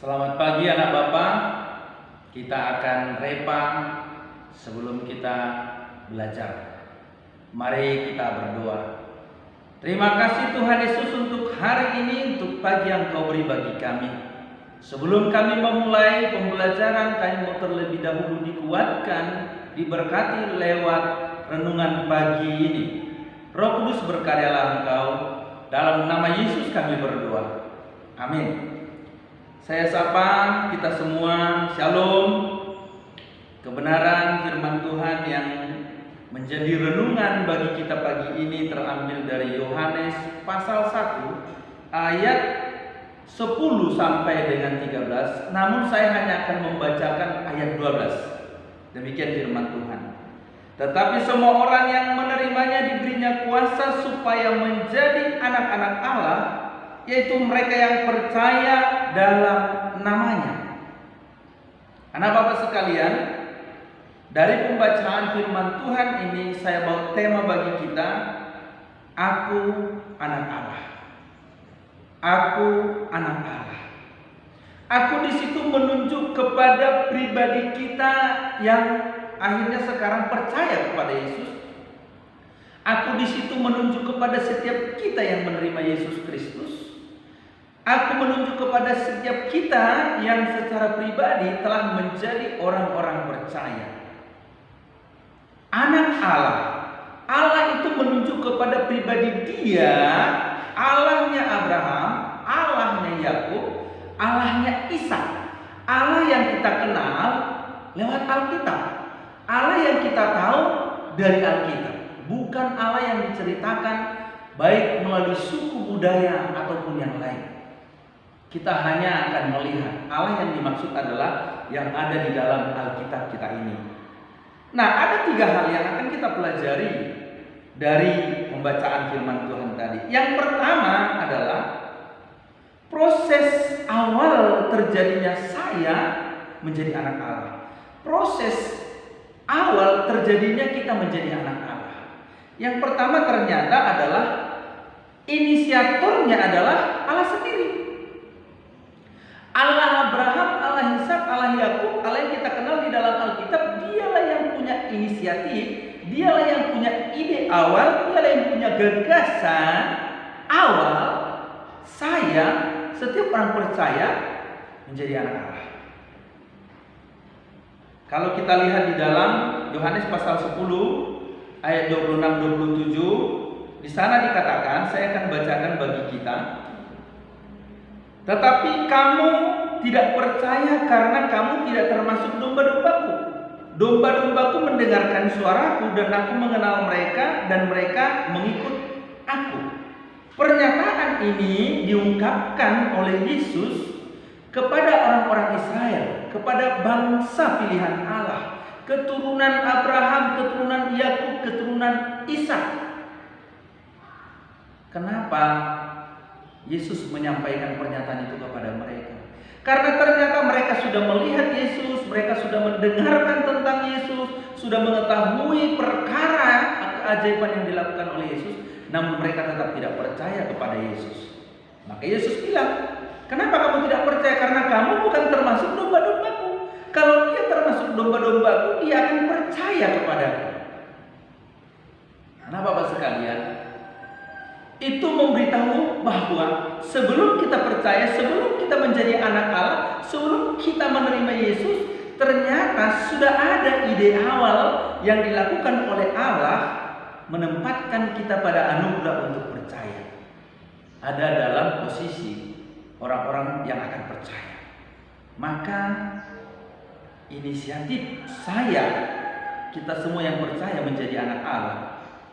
Selamat pagi anak Bapak. Kita akan repa sebelum kita belajar. Mari kita berdoa. Terima kasih Tuhan Yesus untuk hari ini, untuk pagi yang Kau beri bagi kami. Sebelum kami memulai pembelajaran, kami mau terlebih dahulu dikuatkan, diberkati lewat renungan pagi ini. Roh Kudus berkaryalah Engkau. Dalam nama Yesus kami berdoa. Amin. Saya sapa kita semua, Shalom. Kebenaran firman Tuhan yang menjadi renungan bagi kita pagi ini terambil dari Yohanes pasal 1 ayat 10 sampai dengan 13. Namun saya hanya akan membacakan ayat 12. Demikian firman Tuhan. Tetapi semua orang yang menerimanya diberinya kuasa supaya menjadi anak-anak Allah, yaitu mereka yang percaya dalam namanya. Anak Bapak sekalian, dari pembacaan firman Tuhan ini saya bawa tema bagi kita, aku anak Allah. Aku anak Allah. Aku di situ menunjuk kepada pribadi kita yang akhirnya sekarang percaya kepada Yesus. Aku di situ menunjuk kepada setiap kita yang menerima Yesus Kristus. Aku menunjuk kepada setiap kita yang secara pribadi telah menjadi orang-orang percaya. Anak Allah. Allah itu menunjuk kepada pribadi Dia, Allahnya Abraham, Allahnya Yakub, Allahnya Ishak. Allah yang kita kenal lewat Alkitab. Allah yang kita tahu dari Alkitab. Bukan Allah yang diceritakan baik melalui suku budaya ataupun yang lain. Kita hanya akan melihat Allah yang dimaksud adalah yang ada di dalam Alkitab kita ini. Nah, ada 3 hal yang akan kita pelajari dari pembacaan firman Tuhan tadi. Yang pertama adalah proses awal terjadinya saya menjadi anak Allah. Proses awal terjadinya kita menjadi anak Allah. Yang pertama ternyata adalah inisiatornya adalah Allah sendiri. Allah Abraham, Allah Ishak, Allah Yakub, Allah yang kita kenal di dalam Alkitab, dialah yang punya inisiatif, dialah yang punya ide awal, dialah yang punya gagasan awal. Saya, setiap orang percaya menjadi anak Allah. Kalau kita lihat di dalam Yohanes pasal 10 ayat 26-27, di sana dikatakan, saya akan bacakan bagi kita. Tetapi kamu tidak percaya karena kamu tidak termasuk domba-dombaku. Domba-dombaku mendengarkan suaraku dan aku mengenal mereka dan mereka mengikut aku. Pernyataan ini diungkapkan oleh Yesus kepada orang-orang Israel, kepada bangsa pilihan Allah, keturunan Abraham, keturunan Yakub, keturunan Ishak. Kenapa Yesus menyampaikan pernyataan itu kepada mereka? Karena ternyata mereka sudah melihat Yesus, mereka sudah mendengarkan tentang Yesus, sudah mengetahui perkara keajaiban yang dilakukan oleh Yesus, namun mereka tetap tidak percaya kepada Yesus. Maka Yesus bilang, kenapa kamu tidak percaya? Karena kamu bukan termasuk domba-dombaku. Kalau dia termasuk domba-dombaku, dia akan percaya kepadaku. Nah, Bapak sekalian, itu memberitahu bahwa sebelum kita percaya, sebelum kita menjadi anak Allah, sebelum kita menerima Yesus, ternyata sudah ada ide awal yang dilakukan oleh Allah menempatkan kita pada anugerah untuk percaya. Ada dalam posisi orang-orang yang akan percaya. Maka inisiatif saya, kita semua yang percaya menjadi anak Allah,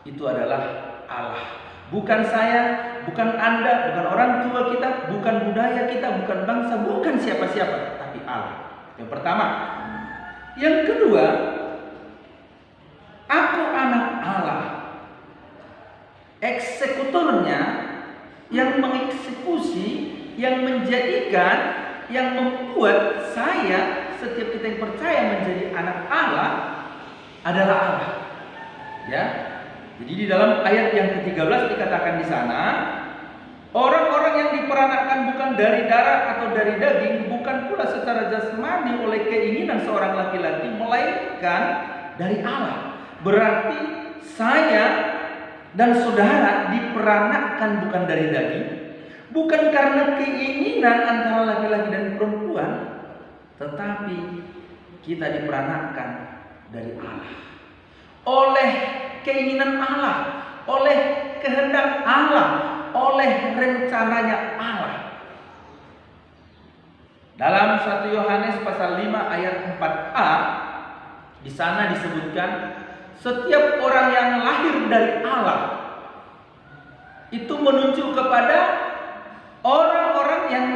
itu adalah Allah. Bukan saya, bukan Anda, bukan orang tua kita, bukan budaya kita, bukan bangsa, bukan siapa-siapa, tapi Allah. Yang pertama. Yang kedua, aku anak Allah. Eksekutornya yang mengeksekusi, yang menjadikan, yang membuat saya, setiap kita yang percaya menjadi anak Allah adalah Allah. Ya. Jadi di dalam ayat yang ke-13 dikatakan di sana, orang-orang yang diperanakkan bukan bukan dari darah atau dari daging, bukan pula secara jasmani oleh keinginan seorang laki-laki, melainkan dari Allah. Berarti saya dan saudara diperanakkan bukan dari daging, bukan karena keinginan antara laki-laki dan perempuan, tetapi kita diperanakkan dari Allah. Oleh keinginan Allah, oleh kehendak Allah, oleh rencananya Allah. Dalam 1 Yohanes pasal 5 ayat 4a, di sana disebutkan setiap orang yang lahir dari Allah itu menuju kepada orang-orang yang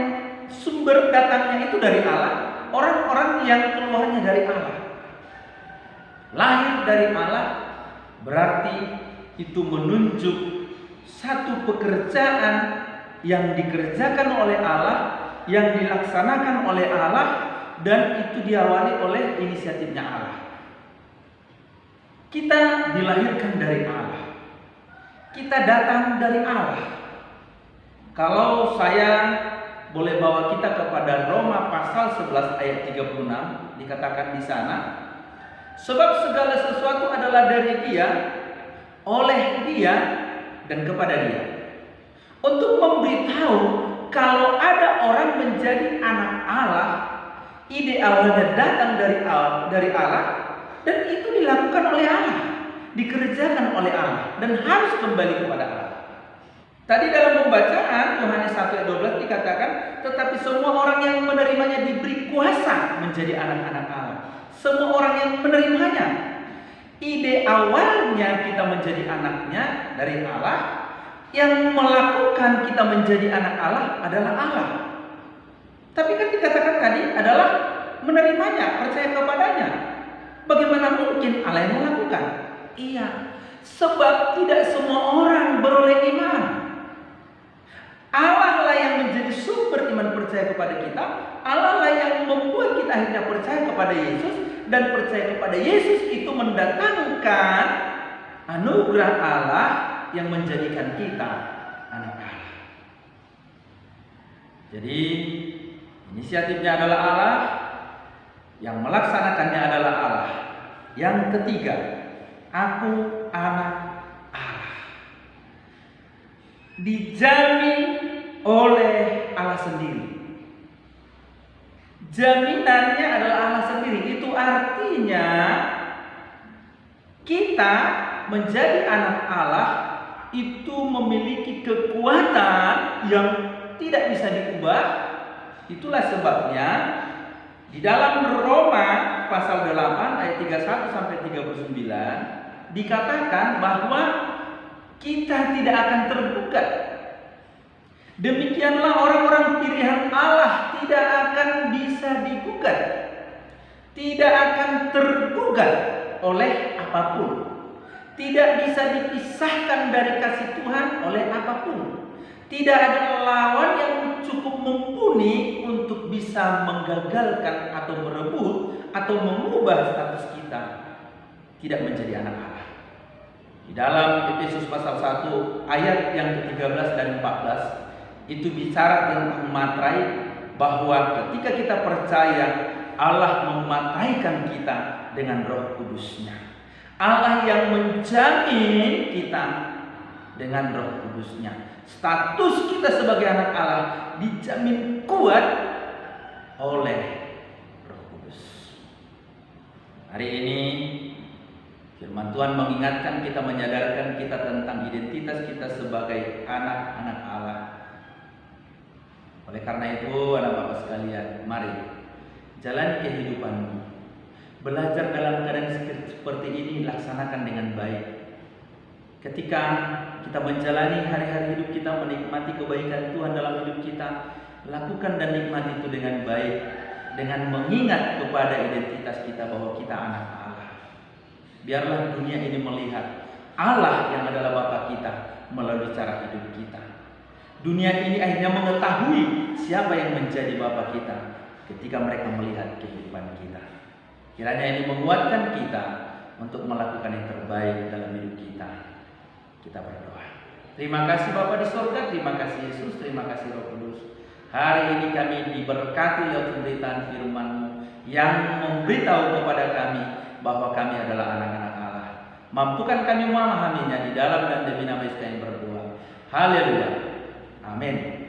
sumber datangnya itu dari Allah, orang-orang yang keluarnya dari Allah. Lahir dari Allah berarti itu menunjuk satu pekerjaan yang dikerjakan oleh Allah, yang dilaksanakan oleh Allah, dan itu diawali oleh inisiatifnya Allah. Kita dilahirkan dari Allah, kita datang dari Allah. Kalau saya boleh bawa kita kepada Roma pasal 11 ayat 36, dikatakan di sana, sebab segala sesuatu adalah dari Dia, oleh Dia, dan kepada Dia. Untuk memberitahu kalau ada orang menjadi anak Allah, ide awalnya datang dari Allah, dan itu dilakukan oleh Allah, dikerjakan oleh Allah, dan harus kembali kepada Allah. Tadi dalam pembacaan Yohanes 1 ayat 12 dikatakan, tetapi semua orang yang menerimanya diberi kuasa menjadi anak-anak Allah. Semua orang yang menerimanya. Ide awalnya kita menjadi anaknya dari Allah, yang melakukan kita menjadi anak Allah adalah Allah. Tapi kan dikatakan tadi adalah menerimanya, percaya kepadanya. Bagaimana mungkin Allah yang melakukan? Iya, sebab tidak semua orang beroleh iman. Allah lah yang menjadi sumber iman percaya kepada kita. Allah lah yang membuat kita akhirnya percaya kepada Yesus. Dan percaya kepada Yesus itu mendatangkan anugerah Allah yang menjadikan kita anak Allah. Jadi inisiatifnya adalah Allah, yang melaksanakannya adalah Allah. Yang ketiga, aku anak Allah. Dijamin oleh Allah sendiri. Jaminannya adalah Allah sendiri. Itu artinya kita menjadi anak Allah itu memiliki kekuatan yang tidak bisa diubah. Itulah sebabnya di dalam Roma pasal 8 ayat 31 sampai 39 dikatakan bahwa kita tidak akan tergugat. Demikianlah orang-orang pilihan Allah tidak akan bisa digugat, tidak akan tergugat oleh apapun, tidak bisa dipisahkan dari kasih Tuhan oleh apapun. Tidak ada lawan yang cukup mumpuni untuk bisa menggagalkan atau merebut atau mengubah status kita tidak menjadi anak Allah. Di dalam Efesus pasal 1 ayat yang ke-13 dan 14 itu bicara tentang materai, bahwa ketika kita percaya Allah mematraikan kita dengan Roh Kudus-Nya. Allah yang menjamin kita dengan Roh Kudus-Nya. Status kita sebagai anak Allah dijamin kuat oleh Roh Kudus. Hari ini firman Tuhan mengingatkan kita, menyadarkan kita tentang identitas kita sebagai anak-anak Allah. Oleh karena itu, anak Bapak sekalian, mari jalani kehidupanmu. Belajar dalam keadaan seperti ini, laksanakan dengan baik. Ketika kita menjalani hari-hari hidup kita, menikmati kebaikan Tuhan dalam hidup kita, lakukan dan nikmati itu dengan baik, dengan mengingat kepada identitas kita bahwa kita anak Allah. Biarlah dunia ini melihat Allah yang adalah Bapa kita melalui cara hidup kita. Dunia ini akhirnya mengetahui siapa yang menjadi Bapa kita ketika mereka melihat kehidupan kita. Kiranya ini menguatkan kita untuk melakukan yang terbaik dalam hidup kita. Kita berdoa. Terima kasih Bapa di surga, terima kasih Yesus, terima kasih Roh Kudus. Hari ini kami diberkati lewat pemberitaan firman-Mu yang memberitahu kepada kami bahwa kami adalah anak-anak Allah. Mampukan kami memahaminya, di dalam dan demi nama Yesus kami berdoa. Haleluya. Amin.